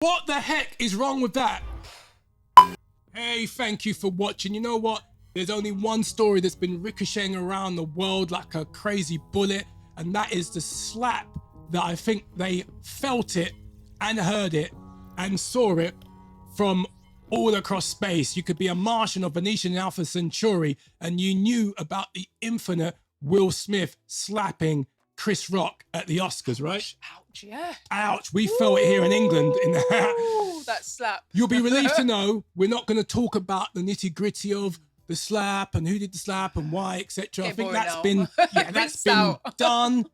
What the heck is wrong with that? Hey, thank you for watching. You know what? There's only one story that's been ricocheting around the world like a crazy bullet, and that is the slap that I think they felt it and heard it and saw it from all across space. You could be a Martian or Venetian Alpha Centauri, and you knew about the infinite Will Smith slapping Chris Rock at the Oscars, right? Ouch, yeah. Ouch. We felt it here in England. Ooh, that slap. You'll be relieved to know we're not going to talk about the nitty gritty of the slap and who did the slap and why, etc. I think that's been done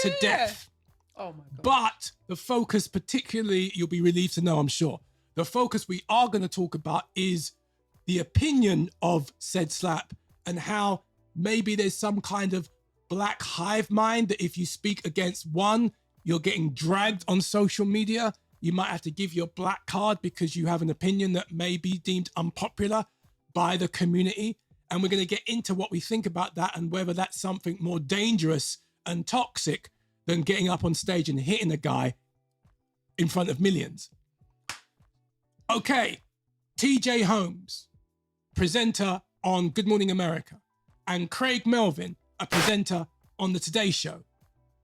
to death. Oh my God. But the focus, particularly, you'll be relieved to know, I'm sure, the focus we are going to talk about is the opinion of said slap and how maybe there's some kind of black hive mind that if you speak against one, you're getting dragged on social media. You might have to give your black card because you have an opinion that may be deemed unpopular by the community. And we're going to get into what we think about that and whether that's something more dangerous and toxic than getting up on stage and hitting a guy in front of millions. Okay, TJ Holmes, presenter on Good Morning America, and Craig Melvin, a presenter on the Today Show.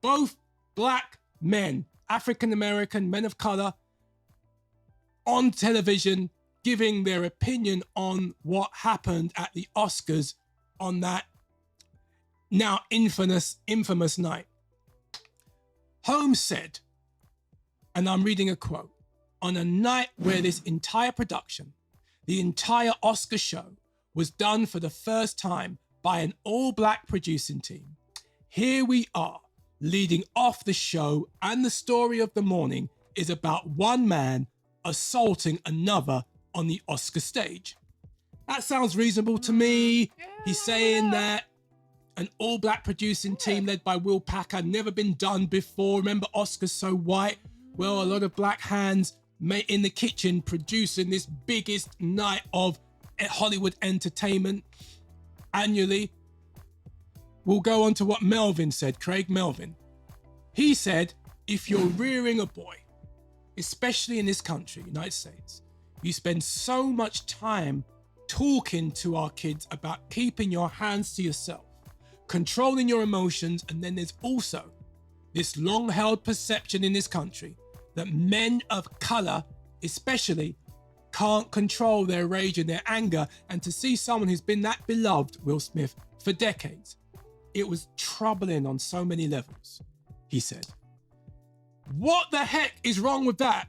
Both black men, African-American men of color, on television, giving their opinion on what happened at the Oscars on that now infamous night. Holmes said, and I'm reading a quote, on a night where this entire production, the entire Oscar show, was done for the first time by an all-black producing team, here we are, leading off the show, and the story of the morning is about one man assaulting another on the Oscar stage. That sounds reasonable to me. He's saying that an all-black producing team led by Will Packer, never been done before. Remember, Oscars so white? Well, a lot of black hands in the kitchen producing this biggest night of Hollywood entertainment annually. We'll go on to what Melvin said, Craig Melvin. He said, if you're rearing a boy, especially in this country, United States, you spend so much time talking to our kids about keeping your hands to yourself, controlling your emotions, and then there's also this long-held perception in this country that men of color, especially, can't control their rage and their anger, and to see someone who's been that beloved, Will Smith, for decades, it was troubling on so many levels, he said. What the heck is wrong with that?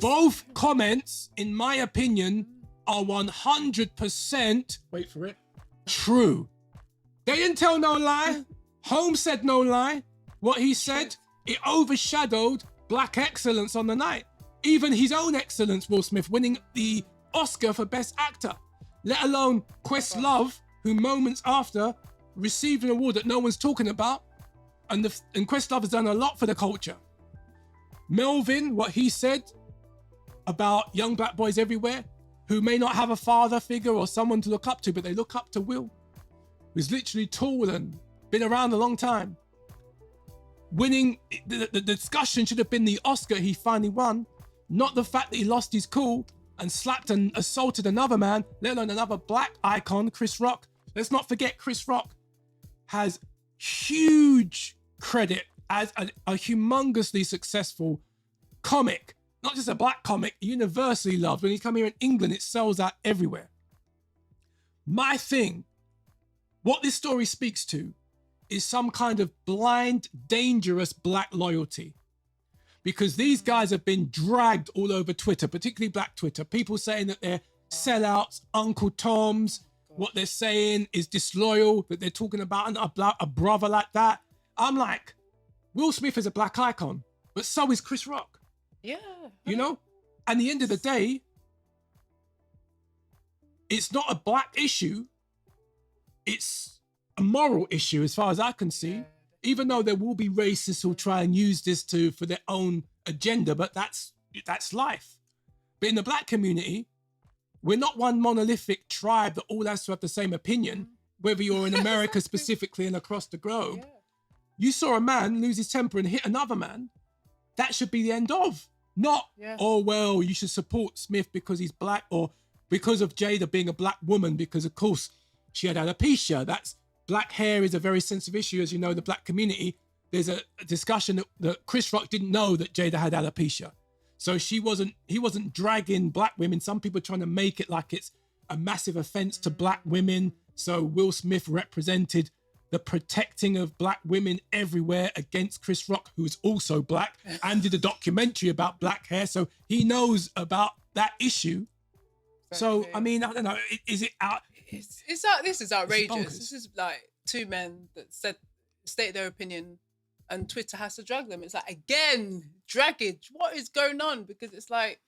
Both comments, in my opinion, are 100%, wait for it, true. They didn't tell no lie. Holmes said no lie. What he said, it overshadowed black excellence on the night. Even his own excellence, Will Smith, winning the Oscar for Best Actor, let alone Questlove, who moments after received an award that no one's talking about. And Questlove has done a lot for the culture. Melvin, what he said about young black boys everywhere who may not have a father figure or someone to look up to, but they look up to Will, who's literally tall and been around a long time. Winning, the discussion should have been the Oscar he finally won, not the fact that he lost his cool and slapped and assaulted another man, let alone another black icon, Chris Rock. Let's not forget Chris Rock has huge credit as a humongously successful comic, not just a black comic, universally loved. When he's come here in England, it sells out everywhere. My thing, what this story speaks to, is some kind of blind, dangerous black loyalty. Because these guys have been dragged all over Twitter, particularly black Twitter. People saying that they're sellouts, Uncle Toms. What they're saying is disloyal, that they're talking about a brother like that. I'm like, Will Smith is a black icon, but so is Chris Rock. Yeah. You know? At the end of the day, it's not a black issue. It's a moral issue as far as I can see. Even though there will be racists who'll try and use this for their own agenda, but that's life. But in the black community, we're not one monolithic tribe that all has to have the same opinion, whether you're in America specifically and across the globe. You saw a man lose his temper and hit another man. That should be the end of. Not, Yeah. oh, well, you should support Smith because he's black, or because of Jada being a black woman, because of course she had alopecia. That's black hair is a very sensitive issue, as you know, the black community. There's a discussion that Chris Rock didn't know that Jada had alopecia. So he wasn't dragging black women. Some people are trying to make it like it's a massive offense to black women. So Will Smith represented the protecting of black women everywhere against Chris Rock, who's also black and did a documentary about black hair. So he knows about that issue. So, Exactly. I mean, I don't know. Is it out? This is outrageous. bonkers. This is like two men that state their opinion, and Twitter has to drag them. It's like, again, draggage. What is going on? Because it's like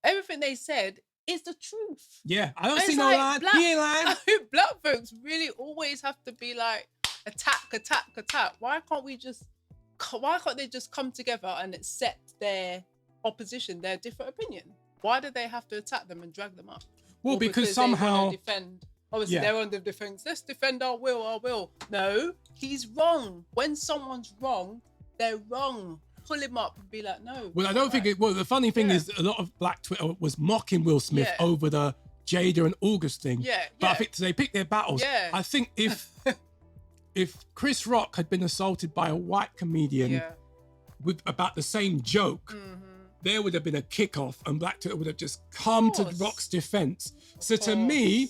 everything they said is the truth. Yeah, I don't And see it's no like line. black- He ain't lying. Black folks really always have to be like attack. Why can't they just come together and accept their opposition, their different opinion? Why do they have to attack them and drag them up? Well, Or because they wanna somehow, defend. Obviously, Yeah. they're on the defense. Let's defend our will. No, he's wrong. When someone's wrong, they're wrong. Pull him up and be like, no. well, I don't think it. Well, the funny thing Yeah. is, a lot of black Twitter was mocking Will Smith Yeah. over the Jada and August thing. Yeah, But I yeah. think they picked their battles. Yeah. I think if Chris Rock had been assaulted by a white comedian Yeah. with about the same joke, there would have been a kickoff, and black Twitter would have just come to course. Rock's defense. So to me,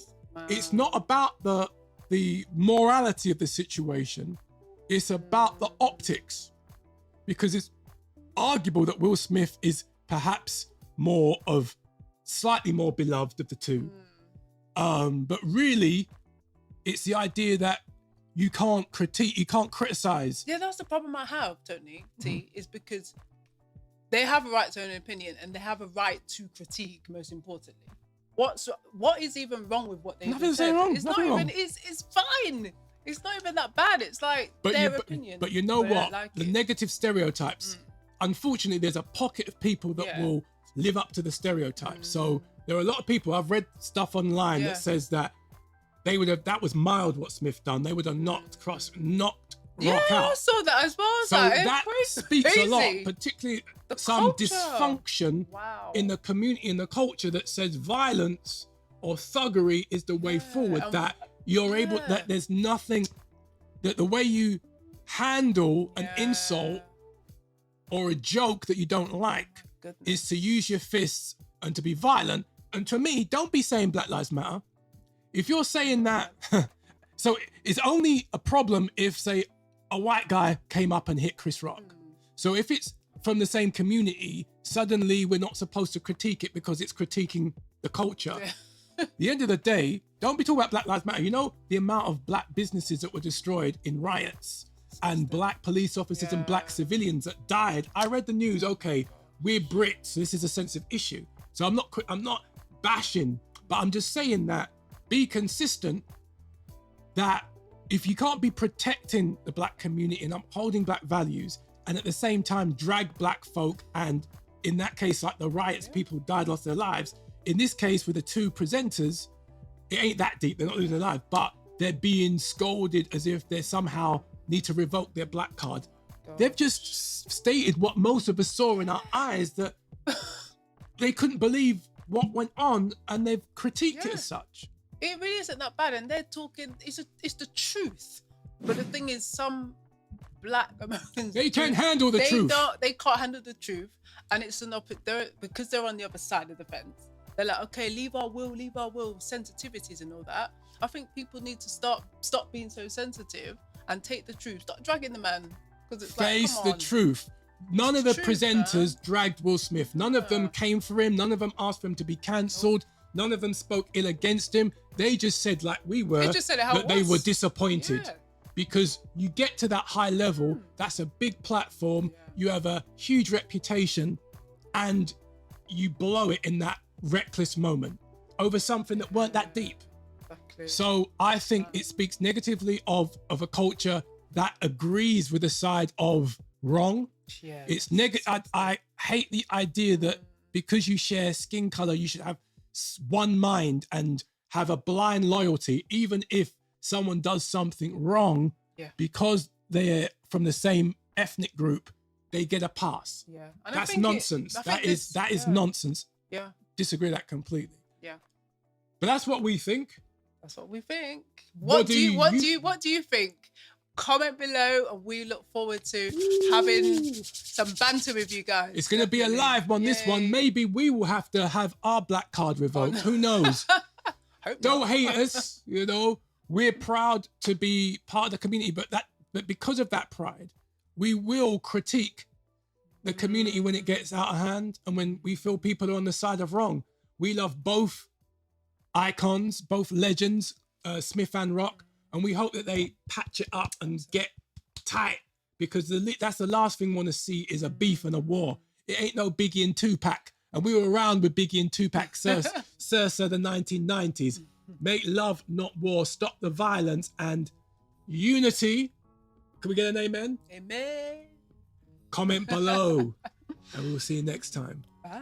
it's not about the morality of the situation. It's about the optics, because it's arguable that Will Smith is perhaps slightly more beloved of the two. But really, it's the idea that you can't criticize. Yeah, that's the problem I have, Tony T, Mm-hmm. is because they have a right to an opinion and they have a right to critique, most importantly. What is even wrong with what they Nothing's said? wrong, It's nothing not even wrong. it's fine. It's not even that bad. It's like their opinion. But you know But I what? like The it. negative stereotypes. Unfortunately, there's a pocket of people that Yeah. will live up to the stereotypes. So there are a lot of people. I've read stuff online Yeah. that says that that was mild what Smith done. They would have knocked Yeah, Rock I out. saw that as well. So Like, that crazy. speaks a lot, particularly The some culture. dysfunction Wow. in the community, in the culture, that says violence or thuggery is the way forward. and- That you're able, Yeah. that there's nothing, that the way you handle an insult or a joke that you don't like Goodness. is to use your fists and to be violent. And to me, don't be saying Black Lives Matter. If you're saying that, so it's only a problem if, say, a white guy came up and hit Chris Rock. So if it's from the same community, suddenly we're not supposed to critique it because it's critiquing the culture. The end of the day, don't be talking about Black Lives Matter. You know the amount of black businesses that were destroyed in riots, and black police officers and black civilians that died. I read the news. Okay, we're Brits, so this is a sensitive issue. So I'm not bashing, but I'm just saying that be consistent. That if you can't be protecting the black community and upholding black values, and at the same time drag black folk, and in that case, like the riots, people died, lost their lives. In this case, with the two presenters, it ain't that deep. They're not losing their life, but they're being scolded as if they somehow need to revoke their black card. They've just stated what most of us saw in our eyes, that they couldn't believe what went on, and they've critiqued it as such. It really isn't that bad, and they're talking. It's the truth. But the thing is, some black Americans They can't handle the truth. They can't handle the truth, and it's because they're on the other side of the fence. They're like, okay, leave our will, sensitivities and all that. I think people need to stop being so sensitive and take the truth. Stop dragging the man, because it's Face like, the come on. truth. None of the Truth, presenters dragged Will Smith. None of them came for him. None of them asked for him to be cancelled. None of them spoke ill against him. They just said, like we were, They just said it how that it they was. were disappointed. Yeah. Because you get to that high level, that's a big platform, you have a huge reputation, and you blow it in that reckless moment over something that weren't that deep. Exactly. So I think it speaks negatively of a culture that agrees with the side of wrong. Yeah. It's negative. I hate the idea that because you share skin color, you should have one mind and have a blind loyalty, even if someone does something wrong, Yeah. because they're from the same ethnic group. they get a pass. Yeah. And That's nonsense. That is nonsense. Yeah. Disagree that completely. Yeah. But that's what we think. That's what we think. What do you think? Comment below, and we look forward to having some banter with you guys. It's going to be a live one. This one, maybe we will have to have our black card revoked. Who knows? Don't hate us. You know, we're proud to be part of the community, but because of that pride, we will critique the community when it gets out of hand and when we feel people are on the side of wrong. We love both icons, both legends, Smith and Rock, and we hope that they patch it up and get tight, because that's the last thing we want to see is a beef and a war. It ain't no Biggie and Tupac, and we were around with Biggie and Tupac Circa the 1990s. Make love, not war. Stop the violence and unity. Can we get an amen? Amen. Comment below, and we'll see you next time. Bye.